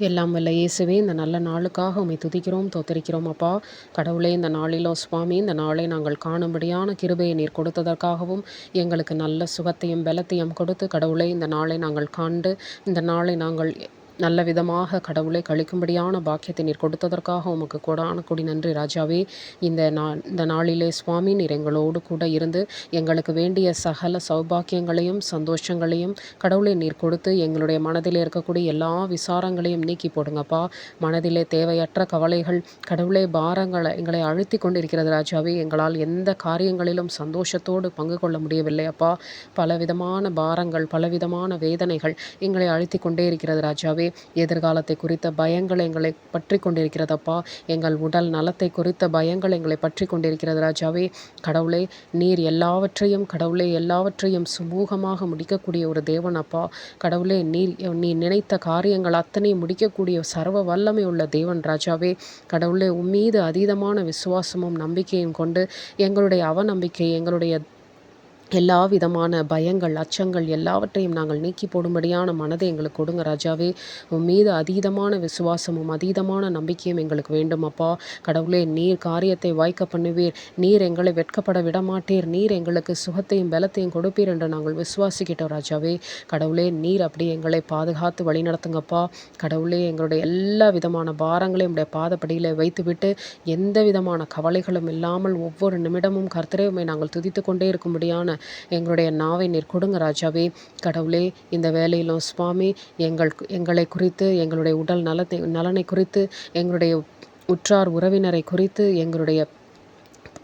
எல்லாம் வல்ல இயேசுவே, இந்த நல்ல நாளுக்காக உம்மை துதிக்கிறோம், தோத்தரிக்கிறோம் அப்பா. கடவுளே, இந்த நாளிலோ சுவாமி, இந்த நாளை நாங்கள் காணும்படியான கிருபையை நீர் கொடுத்ததற்காகவும், எங்களுக்கு நல்ல சுகத்தையும் பலத்தையும் கொடுத்து கடவுளே, இந்த நாளை நாங்கள் காண்டு, இந்த நாளை நாங்கள் நல்ல விதமாக கடவுளை கழிக்கும்படியான பாக்கியத்தை நீர் கொடுத்ததற்காக உமக்கு கொடான கொடி நன்றி ராஜாவே. இந்த நாளிலே சுவாமி, நீர் எங்களோடு கூட இருந்து எங்களுக்கு வேண்டிய சகல சௌபாக்கியங்களையும் சந்தோஷங்களையும் கடவுளை நீர் கொடுத்து எங்களுடைய மனதில் இருக்கக்கூடிய எல்லா விசாரங்களையும் நீக்கி போடுங்கப்பா. மனதிலே தேவையற்ற கவலைகள் கடவுளே பாரங்களை எங்களை அழுத்தி கொண்டிருக்கிறது ராஜாவே. எங்களால் எந்த காரியங்களிலும் சந்தோஷத்தோடு பங்கு கொள்ள முடியவில்லை அப்பா. பலவிதமான பாரங்கள், பலவிதமான வேதனைகள் எங்களை அழுத்தி கொண்டே இருக்கிறது ராஜாவே. எதிர்காலத்தை குறித்த பயங்கள் எங்களை பற்றி கொண்டிருக்கிறதப்பா. எங்கள் உடல் நலத்தை குறித்த பயங்கள் எங்களை பற்றி கொண்டிருக்கிறது ராஜாவே. கடவுளே, நீர் எல்லாவற்றையும் சுமூகமாக முடிக்கக்கூடிய ஒரு தேவன் அப்பா. கடவுளே, நீ நினைத்த காரியங்கள் அத்தனையும் முடிக்கக்கூடிய சர்வ வல்லமை உள்ள தேவன் ராஜாவே. கடவுளே, உம்மீது அதீதமான விசுவாசமும் நம்பிக்கையும் கொண்டு எங்களுடைய அவநம்பிக்கை, எங்களுடைய எல்லா விதமான பயங்கள், அச்சங்கள் எல்லாவற்றையும் நாங்கள் நீக்கி போடும்படியான மனதை எங்களுக்கு கொடுங்க ராஜாவே. மீது அதீதமான விசுவாசமும் அதீதமான நம்பிக்கையும் எங்களுக்கு வேண்டும் அப்பா. கடவுளே, நீர் காரியத்தை வாய்க்க பண்ணுவீர், நீர் எங்களை வெட்கப்பட விடமாட்டீர், நீர் எங்களுக்கு சுகத்தையும் பலத்தையும் கொடுப்பீர் என்று நாங்கள் விசுவாசிக்கிட்டோம் ராஜாவே. கடவுளே, நீர் அப்படி எங்களை பாதுகாத்து வழிநடத்துங்கப்பா. கடவுளே, எங்களுடைய எல்லா விதமான பாரங்களையும் உடைய பாதப்படியில் வைத்துவிட்டு எந்த விதமான கவலைகளும் இல்லாமல் ஒவ்வொரு நிமிடமும் கர்த்தரே உம்மை நாங்கள் துதித்து கொண்டே இருக்கும்படியான எங்களுடைய நாவை நீர் கொடுங்க ராஜாவே. கடவுளே, இந்த வேலையிலும் சுவாமி, எங்களை குறித்து, எங்களுடைய உடல் நலனை குறித்து, எங்களுடைய உற்றார் உறவினரை குறித்து, எங்களுடைய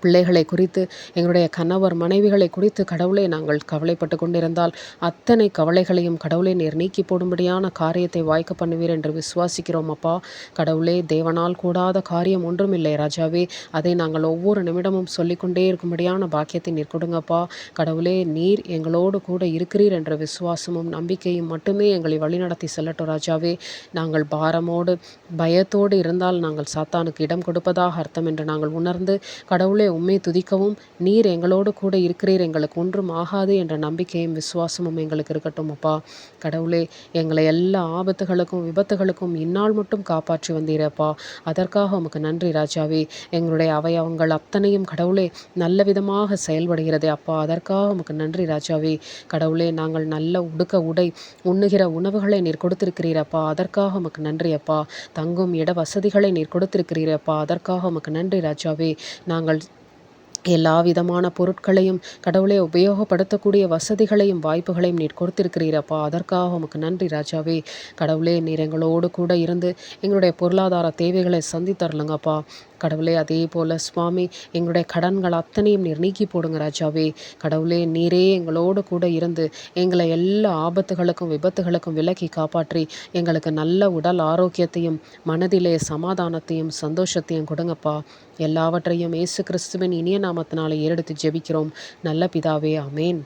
பிள்ளைகளை குறித்து, எங்களுடைய கணவர் மனைவிகளை குறித்து கடவுளே நாங்கள் கவலைப்பட்டு கொண்டிருந்தால் அத்தனை கவலைகளையும் கடவுளே நீர் நீக்கி போடும்படியான காரியத்தை வாய்க்க பண்ணுவீர் என்று விசுவாசிக்கிறோம் அப்பா. கடவுளே, தேவனால் கூடாத காரியம் ஒன்றுமில்லை ராஜாவே. அதை நாங்கள் ஒவ்வொரு நிமிடமும் சொல்லிக்கொண்டே இருக்கும்படியான பாக்கியத்தை நீர் கொடுங்கப்பா. கடவுளே, நீர் எங்களோடு கூட இருக்கிறீர் என்ற விசுவாசமும் நம்பிக்கையும் மட்டுமே எங்களை வழிநடத்தி செல்லட்டும் ராஜாவே. நாங்கள் பாரமோடு பயத்தோடு இருந்தால் நாங்கள் சாத்தானுக்கு இடம் கொடுப்பதாக அர்த்தம் என்று நாங்கள் உணர்ந்து கடவுளே, உம்மை துதிக்கவும், நீர் எங்களோடு கூட இருக்கிறீர், எங்களுக்கு ஒன்றும் ஆகாது என்ற நம்பிக்கையும் விசுவாசமும் எங்களுக்கு இருக்கட்டும் அப்பா. கடவுளே, எங்களை எல்லா ஆபத்துகளுக்கும் விபத்துகளுக்கும் இந்நாள் மட்டும் காப்பாற்றி வந்தீரப்பா. அதற்காக உமக்கு நன்றி ராஜாவே. எங்களுடைய அவயவங்கள் அத்தனையும் கடவுளே நல்ல விதமாக செயல்படுகிறதே அப்பா. அதற்காக உமக்கு நன்றி ராஜாவே. கடவுளே, நாங்கள் நல்ல உடுக்க உடை, உண்ணுகிற உணவுகளை நீர் கொடுத்திருக்கிறீரப்பா. அதற்காக உமக்கு நன்றி அப்பா. தங்கும் இட வசதிகளை நீர் கொடுத்திருக்கிறீரப்பா. அதற்காக உமக்கு நன்றி ராஜாவே. நாங்கள் எல்லா விதமான பொருட்களையும் கடவுளே உபயோகப்படுத்தக்கூடிய வசதிகளையும் வாய்ப்புகளையும் நீர் கொடுத்திருக்கிறீரப்பா. அதற்காக உமக்கு நன்றி ராஜாவே. கடவுளே, நீர் எங்களோடு கூட இருந்து எங்களுடைய பொருளாதார தேவைகளை சந்தித்தரலுங்கப்பா. கடவுளே, அதே போல் சுவாமி, எங்களுடைய கடன்கள் அத்தனையும் நீர் நீக்கி போடுங்க ராஜாவே. கடவுளே, நீரே எங்களோடு கூட இருந்து எங்களை எல்லா ஆபத்துகளுக்கும் விபத்துகளுக்கும் விலக்கி காப்பாற்றி எங்களுக்கு நல்ல உடல் ஆரோக்கியத்தையும் மனதிலே சமாதானத்தையும் சந்தோஷத்தையும் கொடுங்கப்பா. எல்லாவற்றையும் இயேசு கிறிஸ்துவின் இனிய நாமத்தினாலே ஏறெடுத்து ஜெபிக்கிறோம் நல்ல பிதாவே. ஆமேன்.